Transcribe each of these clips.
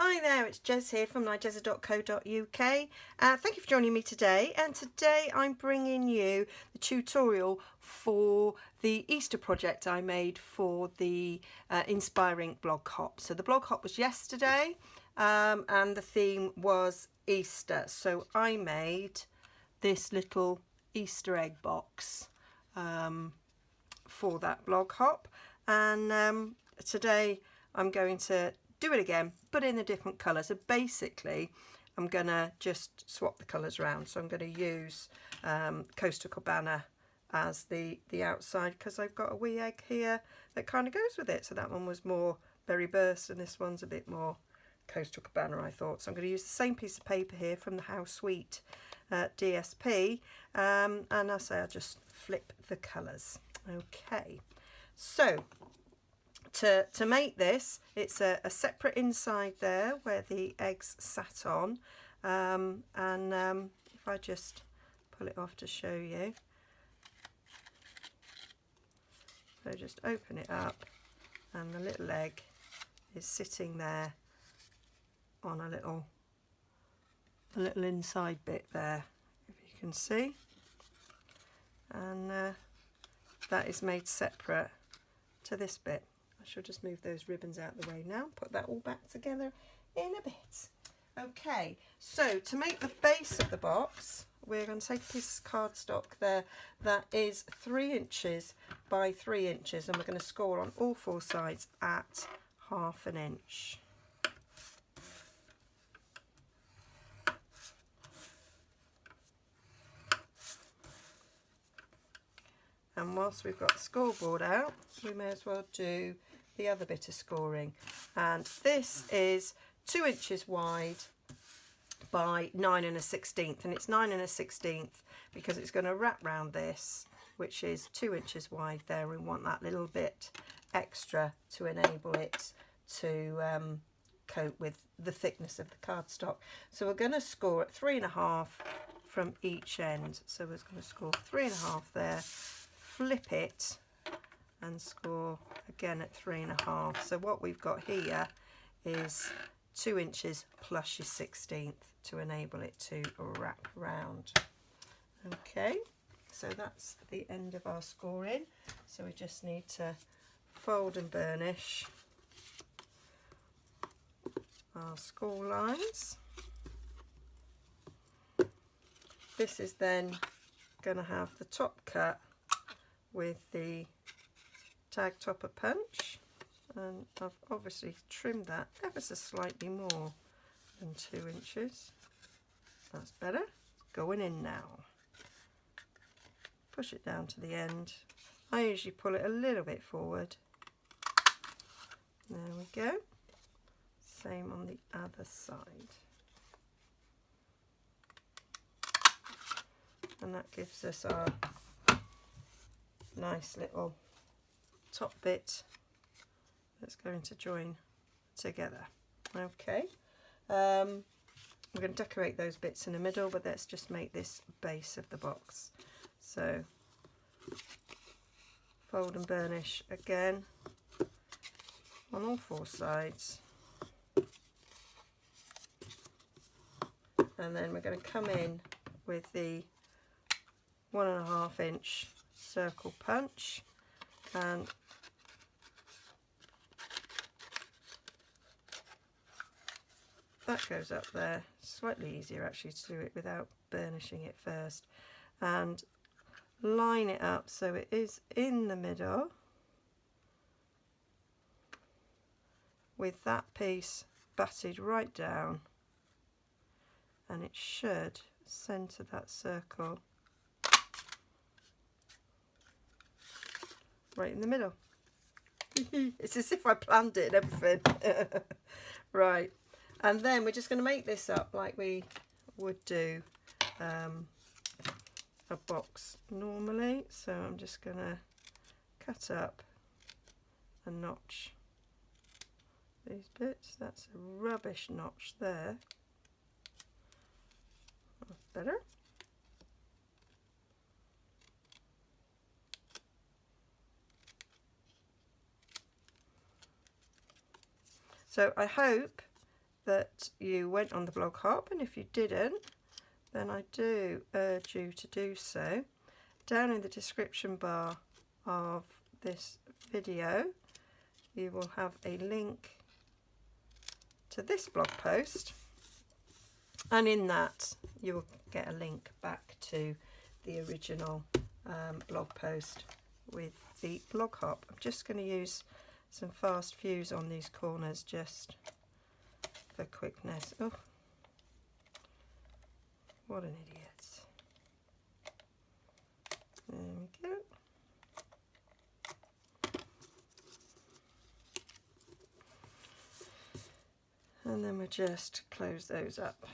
Hi there, it's Jez here from nigezza.co.uk. Thank you for joining me today, and today I'm bringing you the tutorial for the Easter project I made for the InspireINK blog hop. So the blog hop was yesterday and the theme was Easter. So I made this little Easter egg box for that blog hop, and today I'm going to do it again, but in a different colour. So basically I'm gonna just swap the colours around. So I'm going to use Coastal Cabana as the outside, because I've got a wee egg here that kind of goes with it. So that one was more Berry Burst and this one's a bit more Coastal Cabana, I thought. So I'm going to use the same piece of paper here from the How Sweet DSP, and I say I'll just flip the colours. Okay, so to make this, it's a separate inside there where the eggs sat on, if I just pull it off to show you, so just open it up and the little egg is sitting there on a little inside bit there, if you can see, and that is made separate to this bit. I shall just move those ribbons out of the way now, put that all back together in a bit. Okay, so to make the base of the box, we're going to take a piece of cardstock there that is 3 inches by 3 inches, and we're going to score on all 4 sides at 1/2 inch. And whilst we've got the scoreboard out, we may as well do the other bit of scoring. And this is 2 inches wide by 9 1/16, and it's 9 1/16 because it's going to wrap round this, which is 2 inches wide there. We want that little bit extra to enable it to cope with the thickness of the cardstock. So we're going to score at 3.5 from each end. So we're going to score 3.5 there, flip it and score again at 3.5. So what we've got here is 2 inches plus your 16th to enable it to wrap round. Okay, so that's the end of our scoring. So we just need to fold and burnish our score lines. This is then going to have the top cut with the tag topper punch, and I've obviously trimmed that ever so slightly more than 2 inches. That's better. Going in now. Push it down to the end. I usually pull it a little bit forward. There we go. Same on the other side. And that gives us our nice little top bit that's going to join together. Okay, we're going to decorate those bits in the middle, but let's just make this base of the box. So fold and burnish again on all 4 sides, and then we're going to come in with the 1.5 inch circle punch, and that goes up there. Slightly easier actually to do it without burnishing it first, and line it up so it is in the middle with that piece batted right down, and it should centre that circle right in the middle. It's as if I planned it and everything. Right, and then we're just going to make this up like we would do a box normally. So I'm just going to cut up and notch these bits. That's a rubbish notch there. That's better. So I hope that you went on the blog hop, and if you didn't, then I do urge you to do so. Down in the description bar of this video you will have a link to this blog post, and in that you will get a link back to the original blog post with the blog hop. I'm just going to use some fast fuse on these corners just for quickness. Oh, what an idiot. There we go. And then we'll just close those up.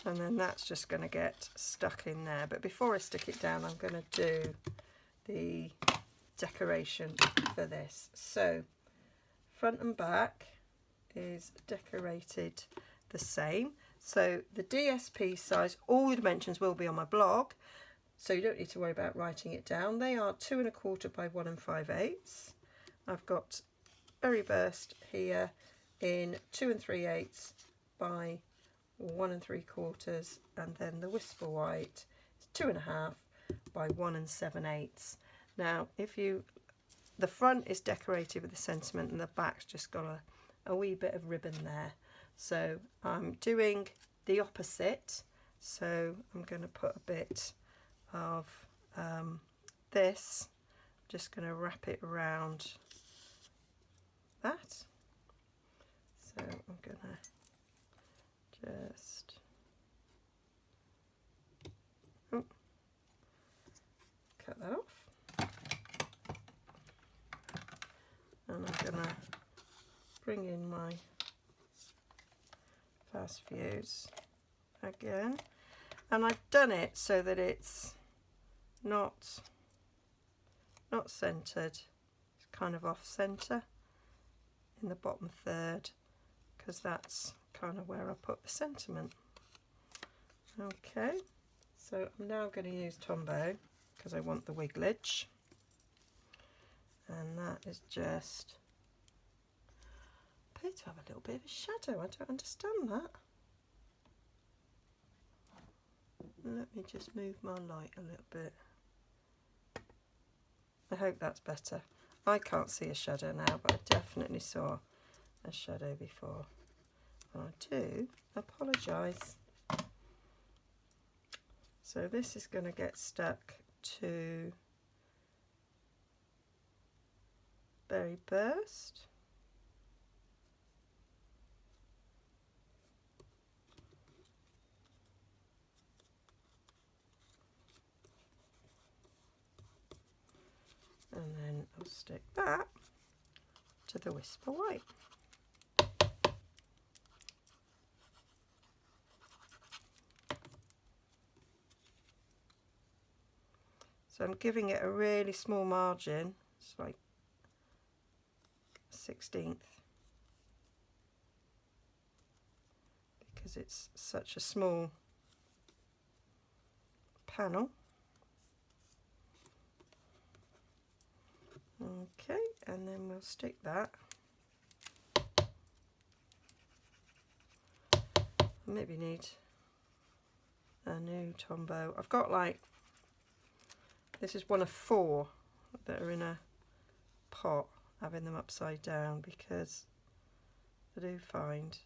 And then that's just going to get stuck in there. But before I stick it down, I'm going to do the decoration for this. So front and back is decorated the same. So the DSP size, all the dimensions will be on my blog, so you don't need to worry about writing it down. They are 2 1/4 by 1 5/8. I've got berry burst here in 2 3/8 by 1 3/4, and then the whisper white is 2 1/2 by 1 7/8. Now, the front is decorated with the sentiment, and the back's just got a wee bit of ribbon there. So I'm doing the opposite. So I'm going to put a bit of this. I'm just going to wrap it around that. So I'm going to just cut that off, and I'm going to bring in my fast fuse again, and I've done it so that it's not centered. It's kind of off center in the bottom third, because that's kind of where I put the sentiment. Okay, so I'm now going to use Tombow because I want the wigglage, and that is just appears to have a little bit of a shadow. I don't understand that. Let me just move my light a little bit. I hope that's better. I can't see a shadow now, but I definitely saw a shadow before. And I do apologise. So this is going to get stuck to Berry Burst. And then I'll stick that to the Whisper White. So I'm giving it a really small margin. It's like 1/16, because it's such a small panel. Okay, and then we'll stick that. I maybe need a new Tombow. I've got like, this is one of 4 that are in a pot, having them upside down, because I do find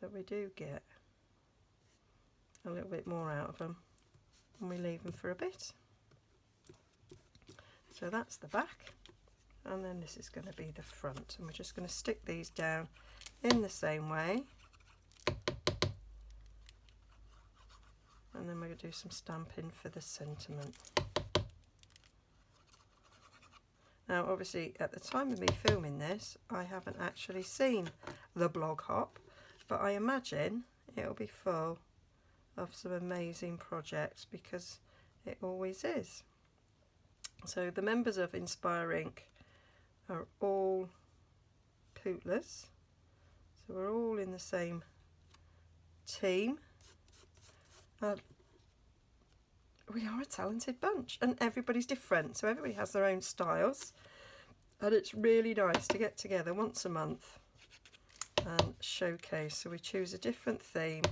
that we do get a little bit more out of them when we leave them for a bit. So that's the back, and then this is going to be the front, and we're just going to stick these down in the same way, and then we're going to do some stamping for the sentiment. Now obviously at the time of me filming this I haven't actually seen the blog hop, but I imagine it'll be full of some amazing projects, because it always is. So the members of InspireINK are all poodlers, so we're all in the same team. We are a talented bunch, and everybody's different, so everybody has their own styles, and it's really nice to get together once a month and showcase. So we choose a different theme,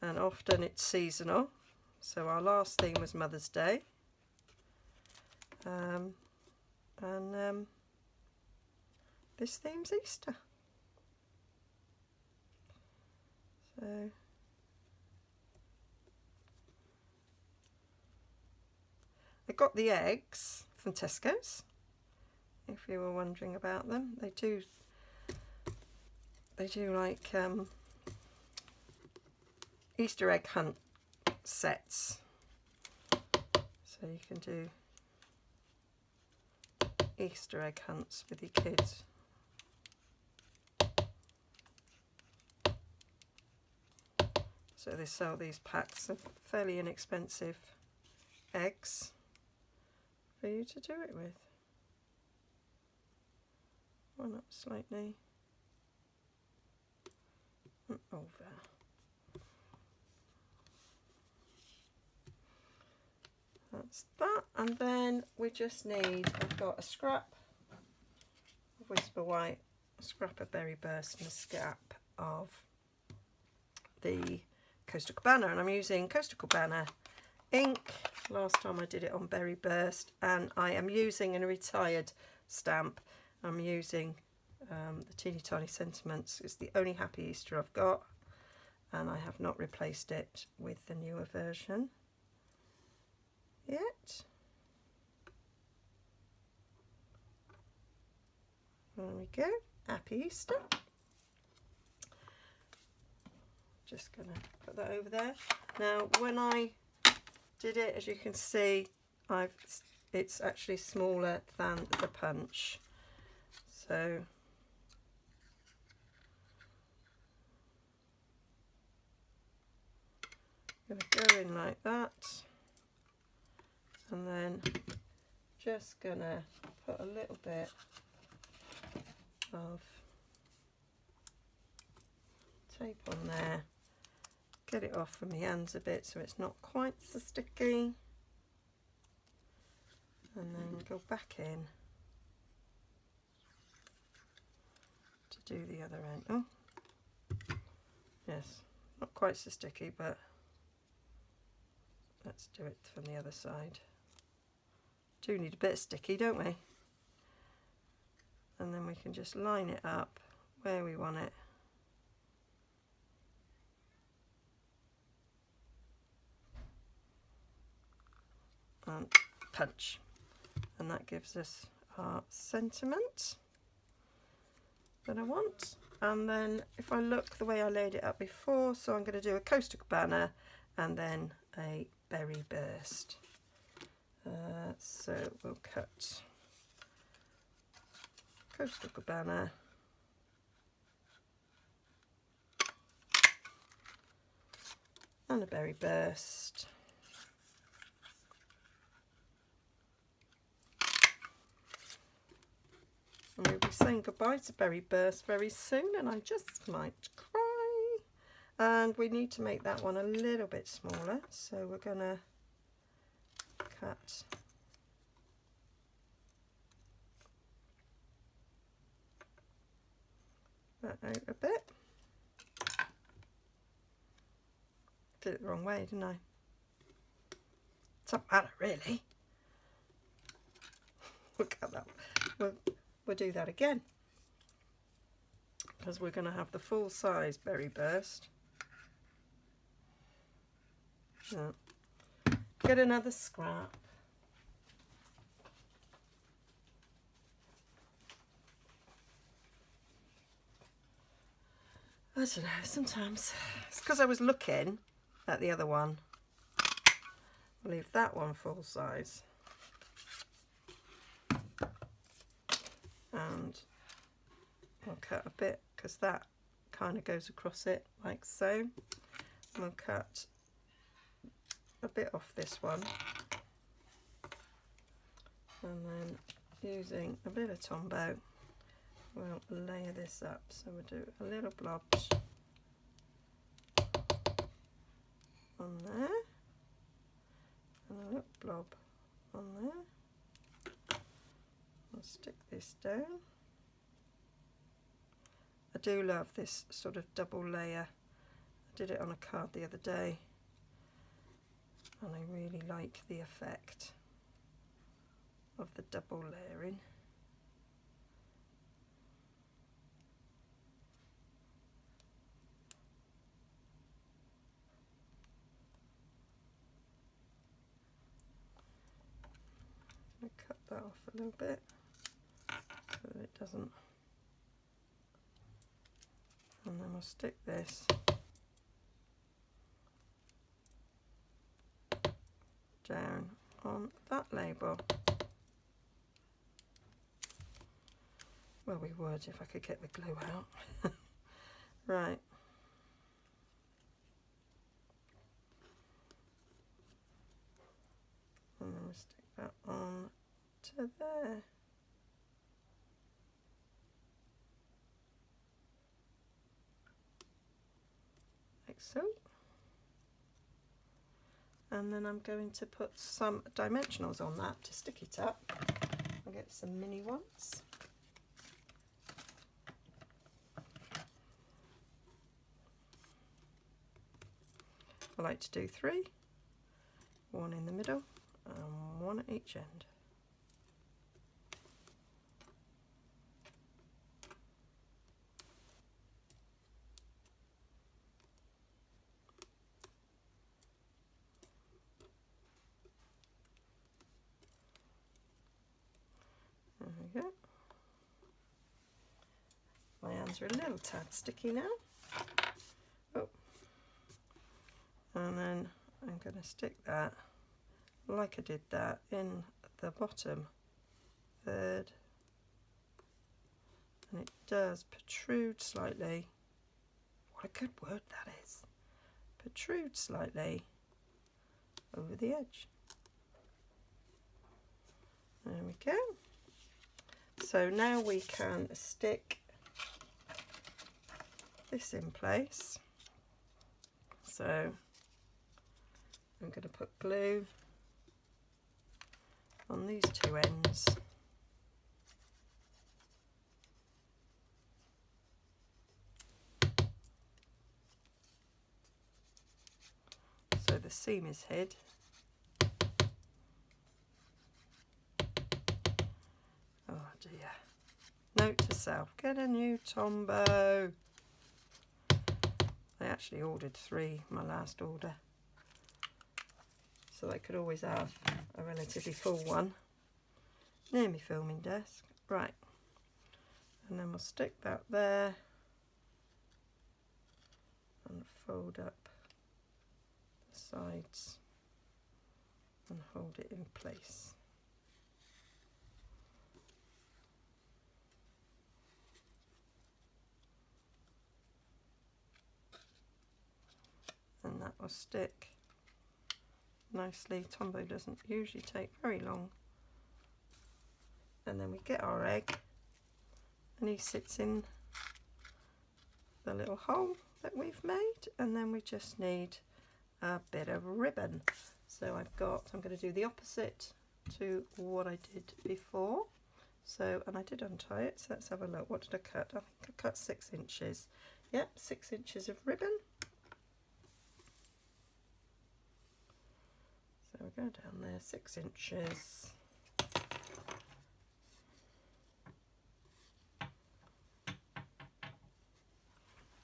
and often it's seasonal. So our last theme was Mother's Day, and this theme's Easter. So I got the eggs from Tesco's, if you were wondering about them. They do like Easter egg hunt sets, so you can do Easter egg hunts with your kids. So they sell these packs of fairly inexpensive eggs for you to do it with. One up slightly. Over. That's that, and then we just need, I've got a scrap of Whisper White, a scrap of Berry Burst, and a scrap of the Coastal Cabana, and I'm using Coastal Cabana ink. Last time I did it on Berry Burst, and I am using a retired stamp. I'm using the Teeny Tiny Sentiments. It's the only Happy Easter I've got, and I have not replaced it with the newer version yet. There we go, Happy Easter. Just gonna put that over there. Now when I did it, as you can see, it's actually smaller than the punch, so I'm going to go in like that, and then just going to put a little bit of tape on there, get it off from the hands a bit so it's not quite so sticky, and then go back in to do the other end. Oh, yes, not quite so sticky, but let's do it from the other side. Do need a bit of sticky, don't we? And then we can just line it up where we want it. And punch. And that gives us our sentiment that I want. And then if I look the way I laid it up before, so I'm going to do a Coastal Cabana and then a Berry Burst. So we'll cut Coastal Cabana, and a Berry Burst. And we'll be saying goodbye to Berry Burst very soon, and I just might cry. And we need to make that one a little bit smaller, so we're going to cut that out a bit. Did it the wrong way, didn't I? Doesn't matter really. Look at that. We'll do that again, because we're going to have the full size Berry Burst. Yeah. Get another scrap. I don't know, sometimes it's because I was looking at the other one. I'll leave that one full size. And I'll cut a bit, because that kind of goes across it like so. And we'll cut a bit off this one, and then using a bit of Tombow, we'll layer this up. So we'll do a little blobs on there and a little blob on there. I'll stick this down. I do love this sort of double layer. I did it on a card the other day and I really like the effect of the double layering. I cut that off a little bit so that it doesn't, and then we'll stick this down on that label. Well, we would if I could get the glue out. Right. And then we'll stick that on to there. Like so. And then I'm going to put some dimensionals on that to stick it up. I'll get some mini ones. I like to do 3, 1 in the middle and 1 at each end. There we go. My hands are a little tad sticky now. Oh. And then I'm going to stick that, like I did that, in the bottom third. And it does protrude slightly. What a good word that is. Protrude slightly over the edge. There we go. So now we can stick this in place. So I'm going to put glue on these 2 ends. So the seam is hid. Oh dear. Note to self, get a new Tombow. I actually ordered 3, my last order. So I could always have a relatively full one near my filming desk. Right. And then we'll stick that there and fold up the sides and hold it in place. And that will stick nicely. Tombow doesn't usually take very long. And then we get our egg and he sits in the little hole that we've made, and then we just need a bit of ribbon. So I'm going to do the opposite to what I did before. So, and I did untie it, so let's have a look. What did I cut? I think I cut 6 inches. Yep, 6 inches of ribbon. So we go down there, 6 inches.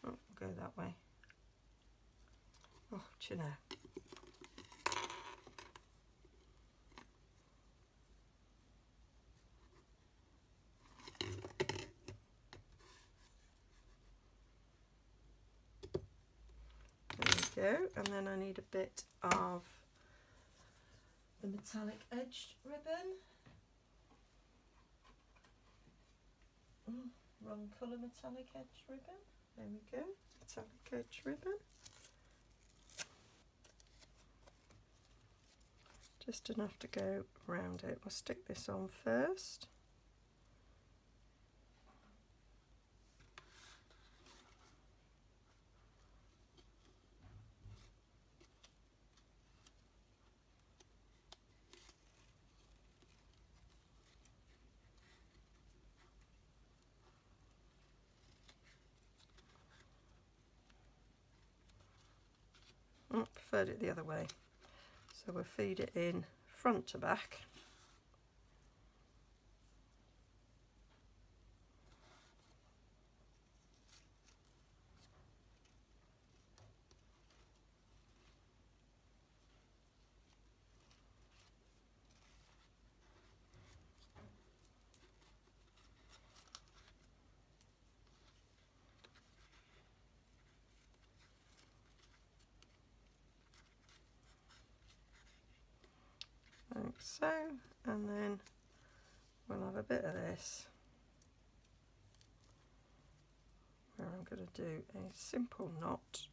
Oh, go that way. Oh, do you know? There we go, and then I need a bit of the metallic edged ribbon. Wrong colour metallic edged ribbon. There we go, metallic edged ribbon. Just enough to go around it. We'll stick this on first. Oh, preferred it the other way. So we'll feed it in front to back. Like so, and then we'll have a bit of this where I'm going to do a simple knot,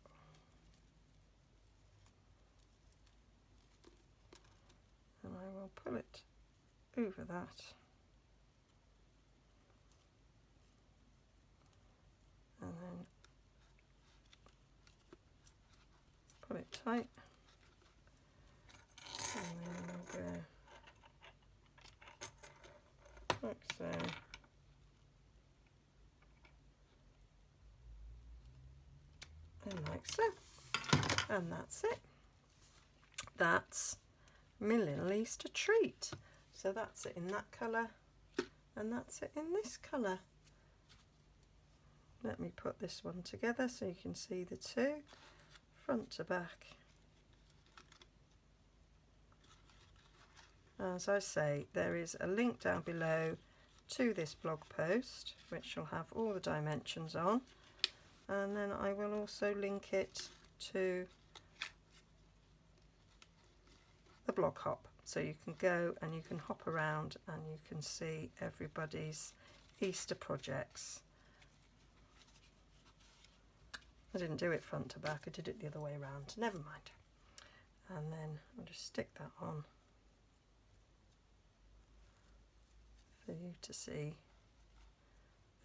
and I will pull it over that, and then pull it tight, and then we'll go like so. And like so. And that's it. That's my little Easter treat. So that's it in that colour, and that's it in this colour. Let me put this one together so you can see the two, front to back. As I say, there is a link down below to this blog post, which will have all the dimensions on, and then I will also link it to the blog hop, so you can go and you can hop around and you can see everybody's Easter projects. I didn't do it front to back, I did it the other way around, never mind. And then I'll just stick that on for you to see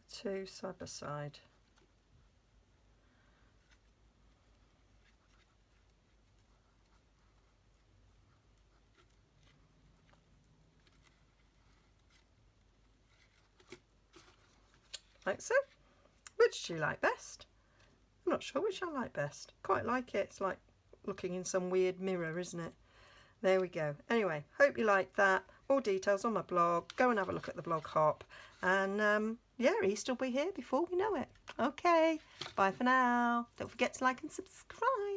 the two side by side. Like so. Which do you like best? I'm not sure which I like best. Quite like it. It's like looking in some weird mirror, isn't it? There we go. Anyway, hope you liked that. All details on my blog. Go and have a look at the blog hop. And yeah, Easter will be here before we know it. Okay, bye for now. Don't forget to like and subscribe.